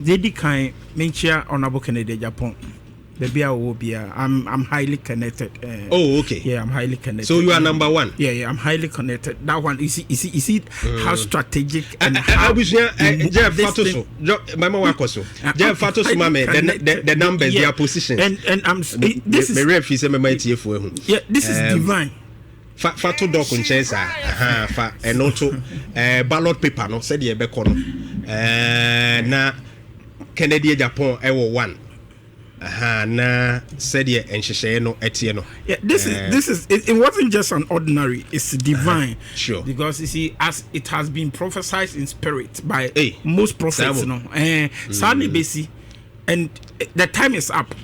Dedi kind mention Honorable Kennedy Agyapong. I'm highly connected. Okay. Yeah, I'm highly connected. So you are number one. Yeah, I'm highly connected. That one, you see how strategic and how Jeff Fatoso. Mama Wakoso. Jeff Fatoso, mame. The numbers, their positions. And I'm. This is. Yeah, this is divine. Fato doc on chesa. Fa and also ballot paper. No said ye bekono. Na Kennedy Agyapong ewo one. Na said ye and no etieno. Yeah, this is it wasn't just an ordinary, it's divine. Sure. Because you see, as it has been prophesied in spirit by most prophets, sadly basi, and the time is up.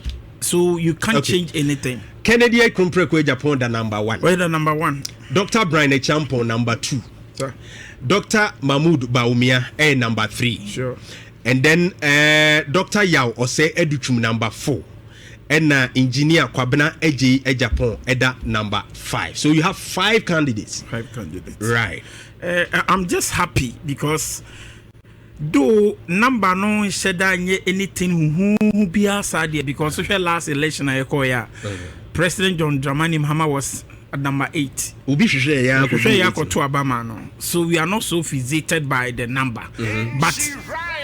So you can't change anything. Kennedy Agyapong the number one. Where the number one? Dr. Brian Echampo number 2. Sir. Dr. Mahmoud Baumia number 3. Sure. And then Dr. Yao Ose Educhum number 4. And Engineer Kwabena Agyapong number 5. So you have 5 candidates. 5 candidates. Right. I'm just happy because though number no said anything who be outside there, because social last election I call President John Dramani Mahama was at number 8. So we are not so fixated by the number, but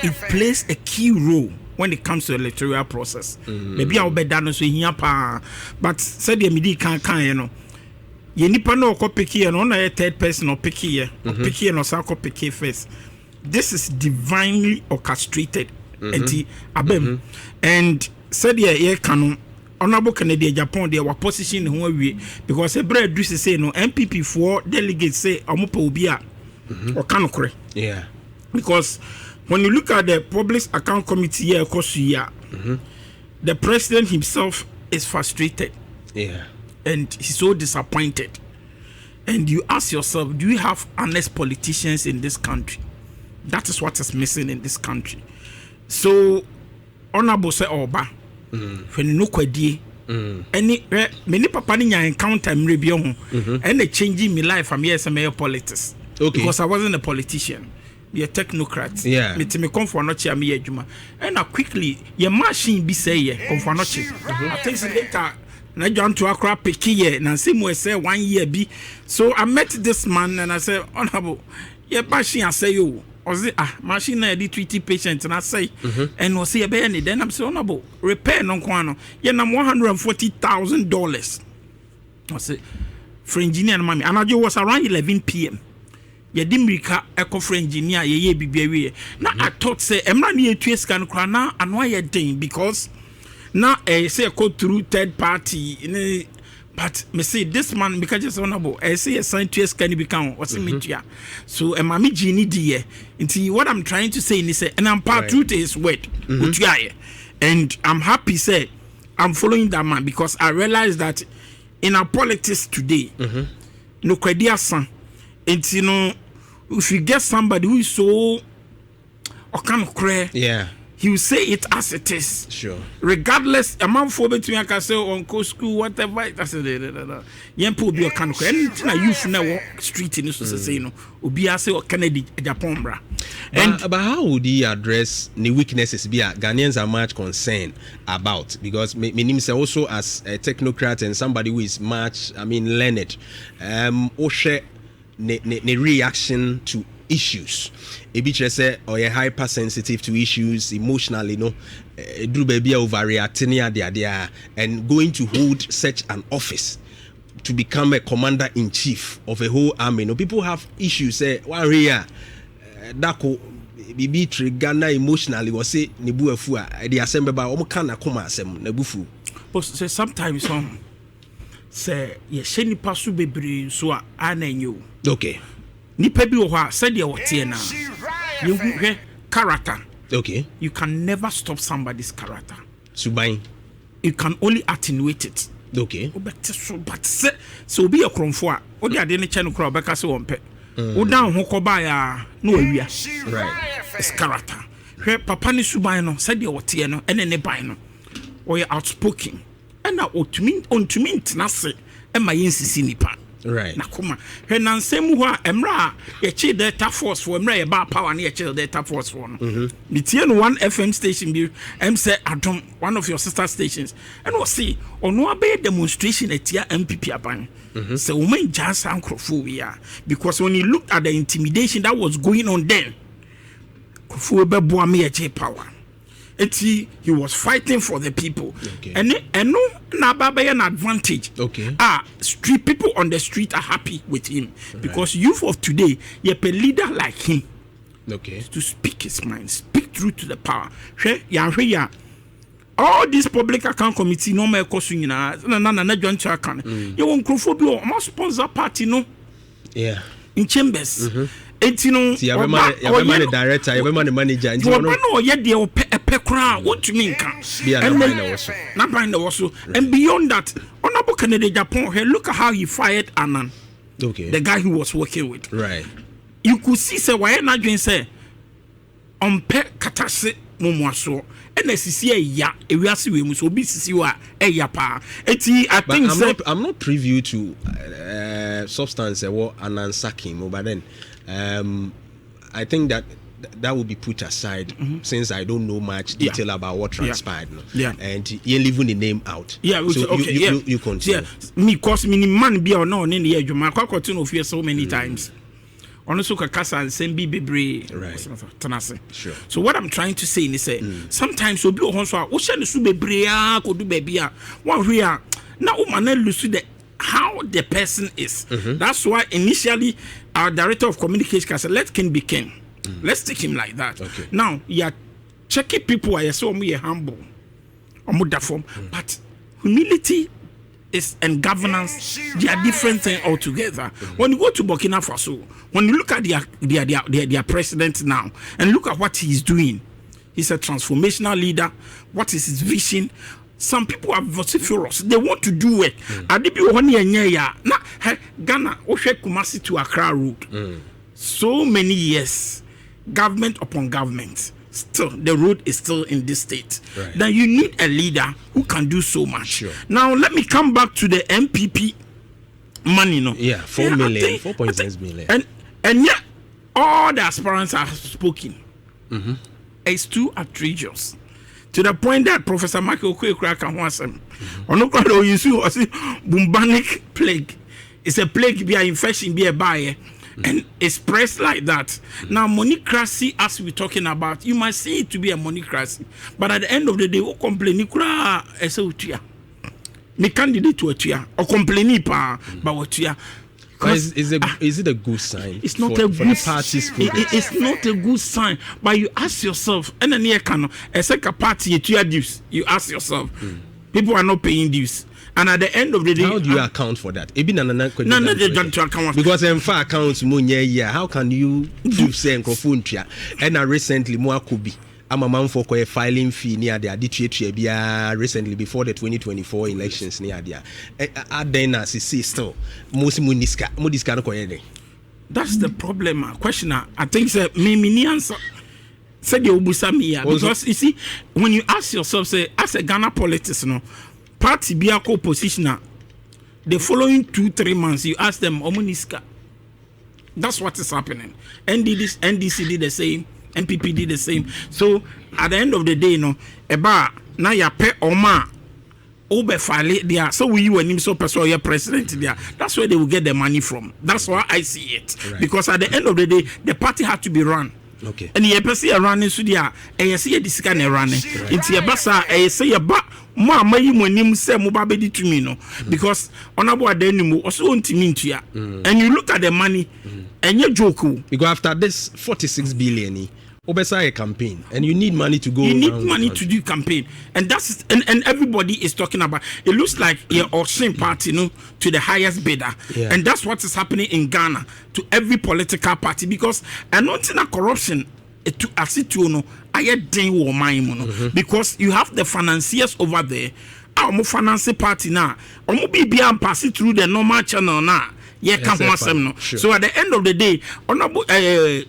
it plays a key role when it comes to the electoral process. Maybe I'll be done so here, but said the midi can't you nipa no ko picky and on a third person or picky and or sako picky first. This is divinely orchestrated. And said ye canon Honorable Kennedy Agyapong they were positioned in one way because a bread do say no NPP for delegates say omopo obia or kanokre. Yeah. Because when you look at the Public Account Committee here the president himself is frustrated. Yeah. And he's so disappointed. And you ask yourself, do we have honest politicians in this country? That is what is missing in this country. So Honorable say Oba when you know kwadi any many papa ni encounter me bi ho and they changing my life from here some politics. Because I wasn't a politician, be a technocrat. Yeah, me come for no chia me adwuma and quickly your machine be say ye come for no chi. I think later na John to Accra picky ye na say mo say 1 year be. So I met this man and I said, Honorable, your machine I say you was it machine na dey treat patient and I say and was say be any then I'm say Honorable repair no kwano ye na $140,000. I say for engineer na mami and I was around 11 p.m. ye di mirika eco for engineer ye bibia we na I thought say emra na ye tue scan kra na ano ye den because na say go through third party but me say this man because just Honorable say a scientist can become what's media. So mami genie die into what I'm trying to say is and I'm part true to his word and I'm happy say I'm following that man because I realize that in our politics today no credible son and you know if you get somebody who is so or kind of cray he will say it as it is. Sure. Regardless, a man for between I can say on school, whatever. I said, Yampo be a can of anything I use now street in this say no. Ubi I say or Kennedy Agyapong bra. But how would he address the weaknesses be Ghanaians are much concerned about? Because me say also as a technocrat and somebody who is much learned, Oshe ne reaction to issues. Ebiche say or you're hypersensitive to issues emotionally, do baby overreacting there and going to hold such an office to become a commander-in-chief of a whole army. People have issues. Say one here, Dako bibi trigger emotionally was say nebu afua the assembly by omkana koma asem nebufu. But say sometimes say ye sheni pasu bebre so anenyo. Okay. Nipa bi wo ha said ye wote na you character. Okay. You can never stop somebody's character. Subain. You can only attenuate it. Okay. But so be a kromfo a odi ade ne che no kra obeka se won pe. Wo down ho koba ya no awia. Right. It's character. Hwe papa ni suban no said ye wote no ene ne ban no. Or outspoken. And na ontumi ntena se e ma yensisi nipa. Right. Nakuma. When Nansemu wa emra ye data force for emra ye ba power na ye data force for no. Me one FM station bi say Adom, one of your sister stations. And we see ono abe demonstration etia MPP aban. So women just ankrofo we are because when you look at the intimidation that was going on then, Kofu be boa me ye power. He was fighting for the people. Okay. And no na baba an advantage. Okay. Street people on the street are happy with him because youth of today, you a leader like him. Okay. To speak his mind, speak truth to the power. All this public account committee no more cost you na join to account. You want Crofobio, my sponsor party no. Yeah. In chambers. You know, the director, you the manager, and you know, yet they will pay a pekra. What you mean? Not buying the also. And beyond that, Honorable Kennedy Agyapong, hey, look at how he fired Annan. Okay. The guy he was working with. Right. You could see, say, why not doing say, on pet katase mumwaso. And as you see, ya, we are seeing, we will be see what a yapa. I'm not privy to substance or Annan sacking, but then. I think that would be put aside since I don't know much detail about what transpired. And you're leaving the name out. So you continue. Me cause me man be or no in the edge. My continue fear so many times. Honestly, Kasa and Sembi Bebre. Right. Sure. So what I'm trying to say is sometimes we be on so ocean is bebre could do baby. One we are now man lose the how the person is. That's why initially our director of communication said, let King be King. Let's take him like that. Okay. Now, you are checking people, I saw me humble. But humility is and governance, they are different things altogether. When you go to Burkina Faso, when you look at their president now, and look at what he's doing, he's a transformational leader. What is his vision? Some people are vociferous. They want to do it. Ghana, Kumasi to Accra road. So many years, government upon government. Still, the road is still in this state. Right. Then you need a leader who can do so much. Sure. Now, let me come back to the MPP money. No? Yeah, 4 million, 4.6 million. And yet, all the aspirants are spoken. It's too outrageous. To the point that Professor Michael Kwekra can want some. Onokado you see was bubonic plague. It's a plague, be an infection, be a buyer. And it's pressed like that. Now, monocracy, as we're talking about, you might see it to be a monocracy. But at the end of the day, we complain, me candidate to a tia, or complain, but what tia. Is it a good sign? It's not for a good party's it's not a good sign. But you ask yourself, and then a party dues. You ask yourself, people are not paying dues. And at the end of the day, how do you account for that? No, they don't account. Because in fact, accounts how can you say and recently more could be. I'm a man for a filing fee near the addition recently before the 2024 elections near there. Then as you see still most muniska. That's the problem. Questioner, I think me answer. Said you because you see, when you ask yourself, say as a Ghana politician, no party be a co-positioner. The following 2-3 months, you ask them Omuniska. That's what is happening. NDC did the same. NPP did the same. So at the end of the day, now you pay Oma Obe file there. So we and him so person your president there. That's where they will get the money from. That's why I see it. Right. Because at the end of the day, the party had to be run. Okay. And you ever see a running so there, and you see this kind of running. It's your basa, and you say about more money when you say Mubabedi to me, no. Because on about the anymore, also on to me to ya. And you look at the money, and you joke. Because after this 46 billion, Obesa a campaign, and you need money to go. You need money to do campaign, and that's and everybody is talking about. It looks like your Ocean party, to the highest bidder, and that's what is happening in Ghana to every political party because and not in a corruption. To asituno, I didn't war mine because you have the financiers over there. Our finance party now, or be pass it through the normal channel now. Yeah, come sure. So at the end of the day, honorable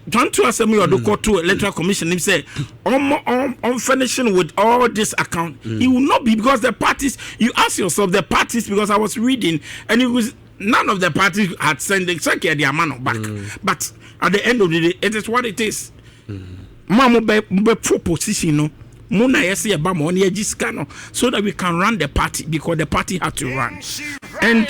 John to Assembly or the court to electoral commission, he said, on finishing with all this account, it will not be because the parties. You ask yourself the parties because I was reading and it was none of the parties had sent the second their man back. But at the end of the day, it is what it is. Mama be proposition no. Muna yesi eba mo oni ejiska so that we can run the party because the party had to run. And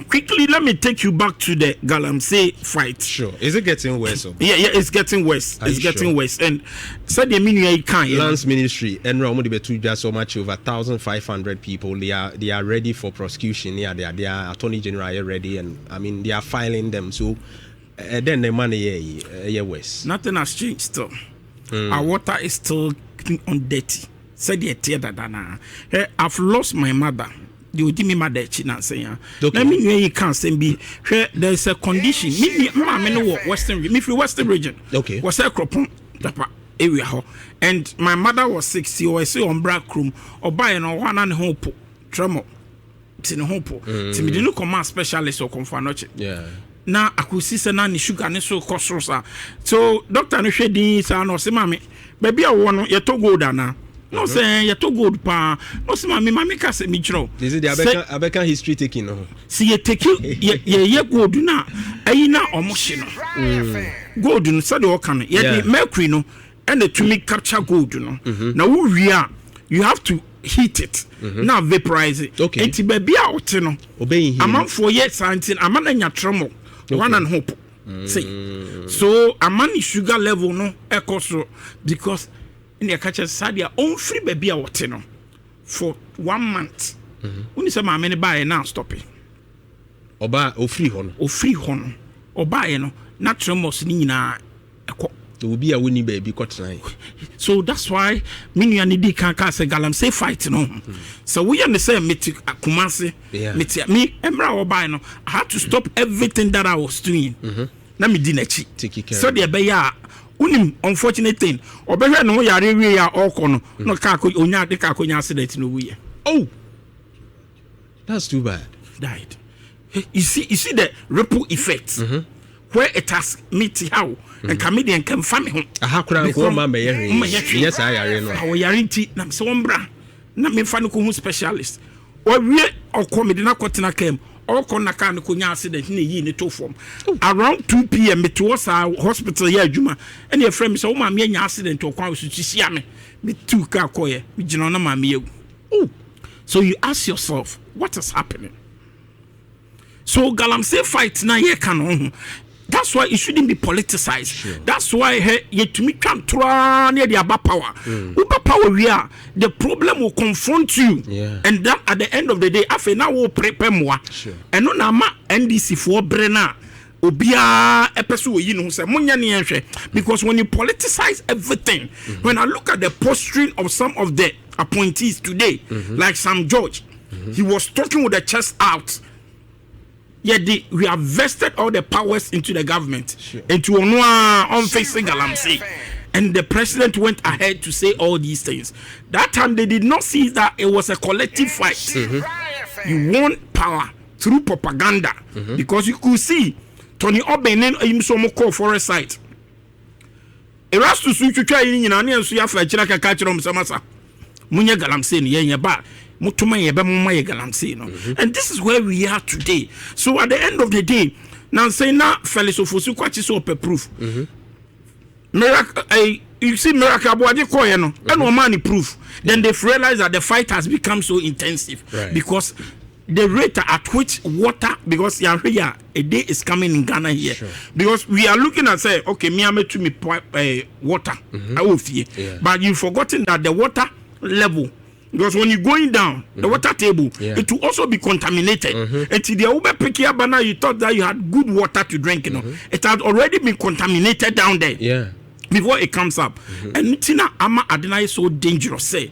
quickly, let me take you back to the Galamsey fight. Sure. Is it getting worse? Yeah, it's getting worse. It's getting worse. And said the meaning you can't. Lance Ministry and Ramu de just so much over 1,500 people. They are ready for prosecution. Yeah, they are Attorney General ready, and I mean they are filing them. So then the money worse. Nothing has changed still. Our water is still on dirty. Said the tear that I've lost my mother. You would give me my china saying, let me you can't send me. There's a condition. Me, Western region. Okay. Was a crop area. And my mother was 60 or I say on black room or buying or one and hope tremor. Tin hope. To me, the look command specialist or confanoche. Yeah. Now I could see some sugar and so cost. So Dr. Nishedi san or say, Mammy, baby, I want you to go down. No say you too good pa. No say mommy ka say me chro. This is the Abeka history taking no. See you take ye good na. Ayi na omohye no. Gold no say the kan. Ye the mercury no and the to me capture gold no. Now we you have to heat it. Now vaporize it. Okay. Enti baby a wote no. Obeying him. Amount for years antin amana nya tremo. One and hope. See. So amani sugar level no ekoso because in the catcher sadia on free baby a water no for 1 month. When you say my many buy now stop it. Oba o free hon. Or buy no natural mos nina there will be a winning baby cut tonight. So that's why many and the can say Galamsey fight no. So we understand me to Kumasi. Me Emra or buy no. I had to stop everything that I was doing. Let me dinechi. Take care. So the beya unim unfortunate thing obehwe no yare we ya okono no ka ko onya de ka ko nya accident no we. Oh, that's too bad. Died. You see the ripple effect where it has meet how and comedian can find me. Aha kura ko ma me yes I yare no. Our yarinti na so ombra na me fa no ko specialist or we or comedy na kwotena kem or kona ka no nya accident na yi ne to form around 2 p.m. it was our hospital here adwuma and your friend so ma me nya accident or kwa so tisia me two car koye me gino na ma me oh, so you ask yourself what is happening. So Galamsey fight na ye can that's why it shouldn't be politicized. Sure. That's why you to me can try near the power. Uber power we are the problem will confront you. And that at the end of the day, after now will prepare more. And no nama NDC for Brenna. Obia epesu you know say munya ni ehwe because when you politicize everything, when I look at the posturing of some of the appointees today, like Sam George, he was talking with the chest out. Yet we have vested all the powers into the government, into on facing Galamsey. And the president went ahead to say all these things. That time they did not see that it was a collective fight. You want power through propaganda because you could see Tony Obenen Imsomo call for a site. Erastus Suchucha in an answer for a chiraka catcher on Samasa. Munya Galamsey, yeah, but. And this is where we are today. So at the end of the day, now say now Felix Ofosu kwachi so proof. Miracle, you see miracle abodi koye no, and no money proof. Then they've realized that the fight has become so intensive because the rate at which water, because a day is coming in Ghana here, because we are looking at say, okay, me am to me water, but you've forgotten that the water level. Because when you're going down the water table, it will also be contaminated. And to the Uber Pikia Bana, you thought that you had good water to drink, you know. It had already been contaminated down there before it comes up. And Tina Ama Adina is so dangerous. Say,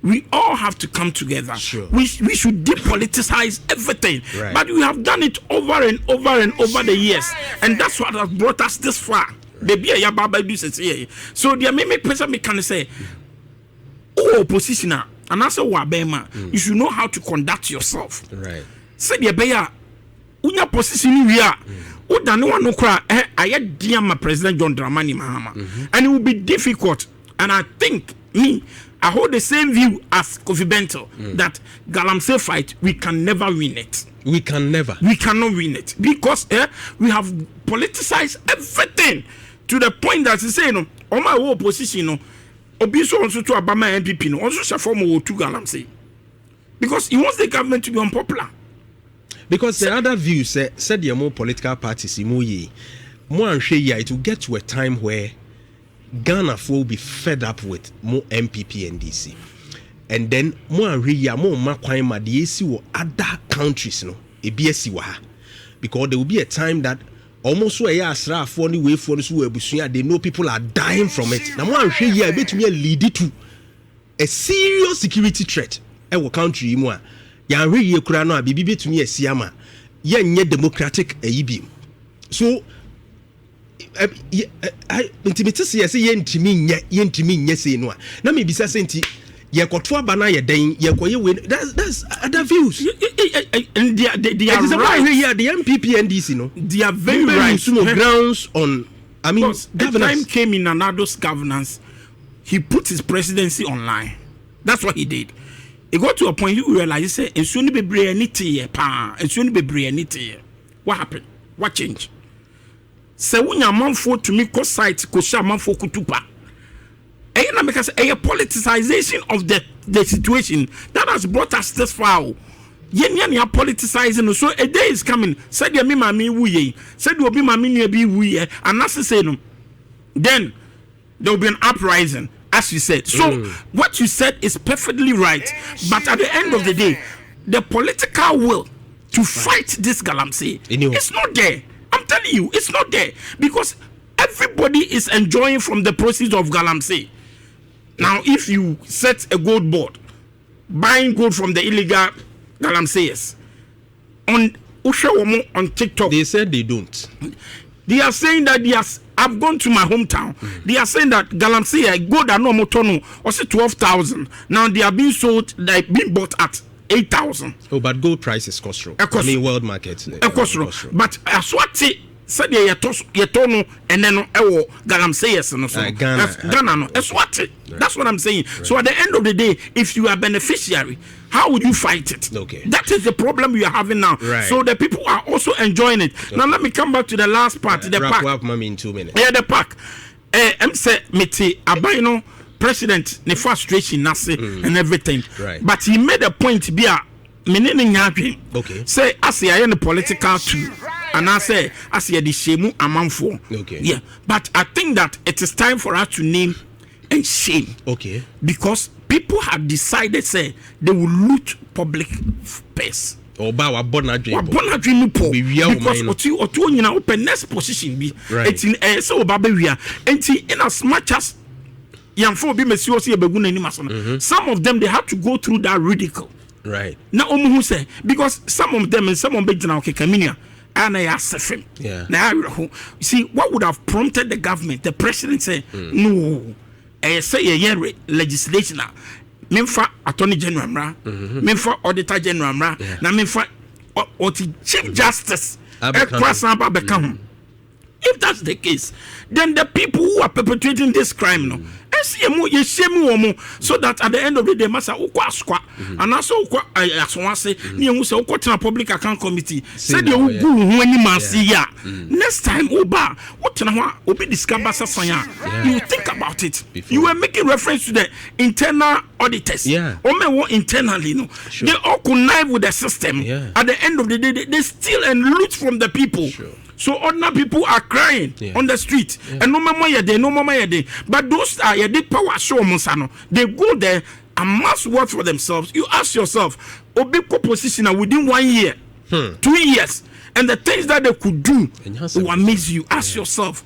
we all have to come together. We should depoliticize everything. But we have done it over and over and over the years. And that's what has brought us this far. Baby, so the meme person can say, oh, oppositioner. And as a wabema, you should know how to conduct yourself. Say the beya, unya position we are. Uda no one no cry. I had dear my President John Dramani Mahama, and it will be difficult. And I think me, I hold the same view as Kofi Bento that Galamsey fight, we can never win it. We cannot win it because we have politicized everything to the point that you say, on my whole position, Obiso also to Obama NPP, also shall form to Galamsey because he wants the government to be unpopular. Because the other view said the more political parties, it will get to a time where Ghana will be fed up with more MPP and DC. And then more makwaima the AC or other countries, because there will be a time that almost where for any way for they know people are dying from it. Now more here bet me lead it to a serious security threat. Our country more. Ya re kura no abibi betumi asiama ye nye democratic ayibi so intimate say ye ntimi nye say no na me bisa senti ye koto aba na ye den ye koye we that's other views and they are right here the MPP and DC no they are very right grounds on governance. Time came in Anado's governance, he put his presidency online. That's what he did. It got to a point you realize, you say, and soon be brave, and soon be brave. What happened? What changed? Say, when your mom for to me, co site, co shaman for kutupa. Because a politicization of the situation that has brought us this far. Yen politicizing, so a day is coming. Said your mimmy wee, said you will be my mini be wee, and that's the same. Then there will be an uprising. As you said. So what you said is perfectly right. But at the end of the day, the political will to fight this Galamsey, it's not there. I'm telling you, it's not there. Because everybody is enjoying from the proceeds of Galamsey. Now, if you set a gold board, buying gold from the illegal Galamseyers, on TikTok, they said they don't. They are saying that I've gone to my hometown. They are saying that Galamsey gold are no motono or say 12,000. Now they are being sold, like being bought at 8,000. Oh, but gold price is costro. I mean, world market. Costro. But as what said yetono and then Galamsey Ghana no. That's what I'm saying. Right. So at the end of the day, if you are beneficiary, how would you fight it? Okay. That is the problem we are having now. Right. So the people are also enjoying it. Okay. Now let me come back to the last part. The pack. Wrap up, in 2 minutes. Yeah, the pack. I'm say meti abayno president ne frustration nase and everything. Right. But he made a point be a okay. Say as I am political too. And I say as the shame amanfo. Okay. Yeah. But I think that it is time for us to name and shame. Okay. Because people have decided say they will loot public purse. Oba wa bona dream po because otu nyina open next position bi etin say oba be wia enti in as much as yamfo bi mesi osi ebegu nanim aso some of them they have to go through that ridicule. Right. Na omu say because some of them and some of them okay kaminia and I asked him. Yeah. Now you see what would have prompted the government, the president say no. Say a year legislation now. Memfa attorney general mra, memfa auditor general mra, na memfa or chief justice. If that's the case, then the people who are perpetrating this crime no, so that at the end of the day, masa ukwa and also aswase ni hu say ukwa public account committee said you go when ya next time oba what na obi discover sasanya you think about it. You were making reference to the internal auditors internally no they all connive with the system. At the end of the day they steal and loot from the people. So ordinary people are crying on the street and no mama yede. But those are the power show Monsano. They go there and must work for themselves. You ask yourself, Obiko position within 1 year, 2 years, and the things that they could do will amaze you. Ask yourself,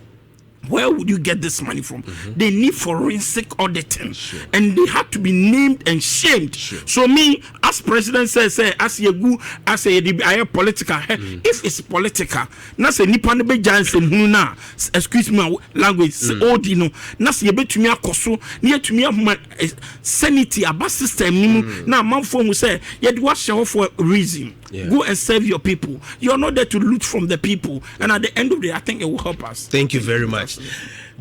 where would you get this money from? They need forensic auditing, and they have to be named and shamed. So me, as president says, as you go, as a political, if it's political, na se nipa ne be jansen hunu na, excuse me language, old you know, na se yebe tumi akoso, na yetumi ahuma sanity aba system nimu, na manfo mu say, yet what show for a reason. Go and serve your people. You're not there to loot from the people, and at the end of the day, I think it will help us. Thank you very much.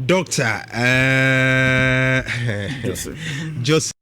Doctor, Joseph.